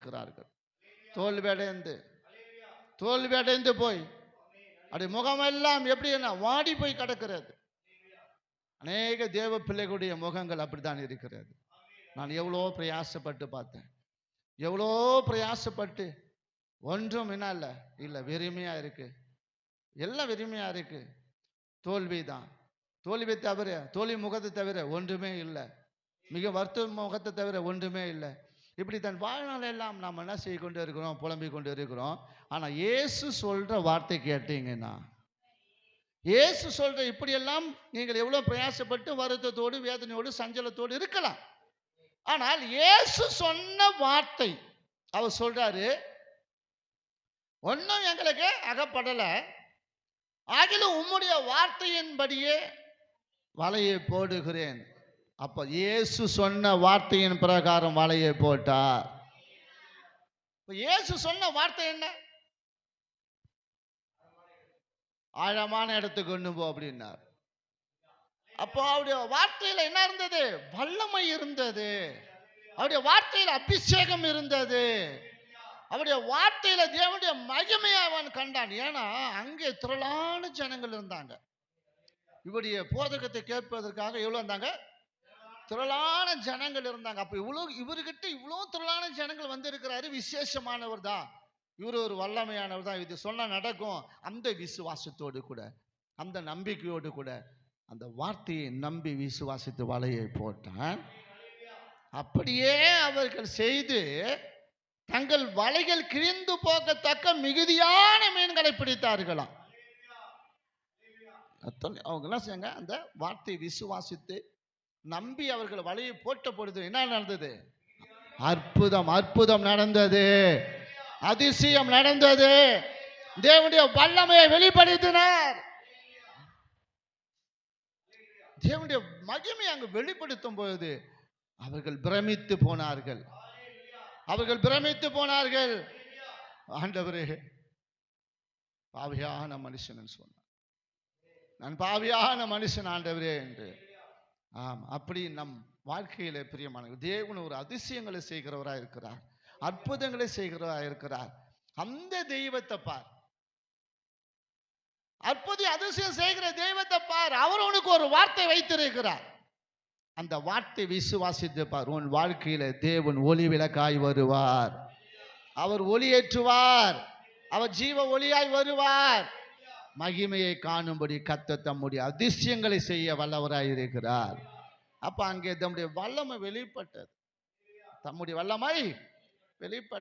இருக்கிறார்கள். தோல்வியடைந்து தோல்வியடைந்து போய் அப்படி முகமெல்லாம் எப்படி என்ன வாடி போய் கிடக்கிறது. அநேக தேவ பிள்ளைகளுடைய முகங்கள் அப்படித்தான் இருக்கிறது. நான் எவ்வளோ பிரயாசப்பட்டு பார்த்தேன், எவ்வளோ பிரயாசப்பட்டு ஒன்றும் என்ன இல்லை இல்லை வெறுமையா இருக்கு, எல்லாம் வெறுமையா இருக்கு. தோல்வி தான், தோல்வி தவிர, தோல்வி முகத்தை தவிர ஒன்றுமே இல்லை, மிக வருத்த முகத்தை தவிர ஒன்றுமே இல்லை. இப்படி தன் வாழ்நாள் எல்லாம் நாம் என்ன செய்ய கொண்டு இருக்கிறோம், புலம்பிக் கொண்டு இருக்கிறோம். ஆனால் இயேசு சொல்ற வார்த்தை கேட்டீங்கன்னா, இயேசு சொல்ற இப்படியெல்லாம் நீங்கள் எவ்வளவு பிரயாசப்பட்டு வருத்தத்தோடு வேதனையோடு சஞ்சலத்தோடு இருக்கலாம். ஆனால் இயேசு சொன்ன வார்த்தை, அவர் சொல்றாரு, ஒன்றும் எங்களுக்கு அகப்படல, ஆகிலும் உம்முடைய வார்த்தையின்படியே வலையை போடுகிறேன். அப்ப இயேசு சொன்ன வார்த்தையின் பிரகாரம் வலையை போட்டார். இயேசு சொன்ன வார்த்தை என்ன? ஆழமான இடத்துக்கு கொண்டு போ அப்படின்னார். அப்போ அவருடைய வார்த்தையில என்ன இருந்தது? வல்லமை இருந்தது. அவருடைய வார்த்தையில் அபிஷேகம் இருந்தது. அவருடைய வார்த்தையில தேவனுடைய மகிமையை அவன் கண்டான். ஏன்னா அங்கே திரளான ஜனங்கள் இருந்தாங்க. இவருடைய போதகத்தை கேட்பதற்காக எவ்வளவு இருந்தாங்க? திரளான ஜனங்கள் இருந்தாங்க. அப்ப இவர்கிட்ட இவ்வளவு திரளான ஜனங்கள் வந்து இருக்கிறாரு. விசேஷமானவர் தான், இவர் ஒரு வல்லமையானவர் தான், இது சொன்னா நடக்கும். அந்த விசுவாசத்தோடு கூட, அந்த நம்பிக்கையோடு கூட அந்த வார்த்தையை நம்பி விசுவாசித்து வலையை போட்டான். அப்படியே அவர்கள் செய்து தங்கள் வலைகள் கிழிந்து போகத்தக்க மிகுதியான மீன்களை பிடித்தார்களாம். அவங்க என்ன செய்யாங்க? அந்த வார்த்தையை விசுவாசித்து நம்பி அவர்கள் வலையை போட்ட பொழுது என்ன நடந்தது? அற்புதம், அற்புதம் நடந்தது, அதிசயம் நடந்தது. தேவனுடைய வல்லமையை வெளிப்படுத்தினார். தேவனுடைய மகிமை அங்கு வெளிப்படுத்தும் பொழுது அவர்கள் பிரமித்து போனார்கள். அவர்கள் பிரமித்து போனார்கள். ஆண்டவரே, பாவியான மனுஷன் சொன்னார். நான் பாவியான மனுஷன் ஆண்டவரே என்று. ஆம், அப்படி நம் வாழ்க்கையில பிரியமான தேவன் ஒரு அதிசயங்களை செய்கிறவராக இருக்கிறார், அற்புதங்களை செய்கிறவராக இருக்கிறார். அந்த தெய்வத்தை பார், அற்புத அதிசயம் செய்கிற தெய்வத்தை பார். அவர் உனக்கு ஒரு வார்த்தை வைத்திருக்கிறார். அந்த வார்த்தை விசுவாசித்து பார். உன் வாழ்க்கையில தேவன் ஒளி விளக்காய் வருவார். அவர் ஒளியேற்றுவார். அவர் ஜீவ ஒளியாய் வருவார். மகிமையை காணும்படி கர்த்தர் தம்முடைய அதிசயங்களை செய்ய வல்லவராய் இருக்கிறார். அப்ப அங்கே தம்முடைய வல்லமை வெளிப்பட்டது. தம்முடைய வல்லமை வெளிப்பட்டது.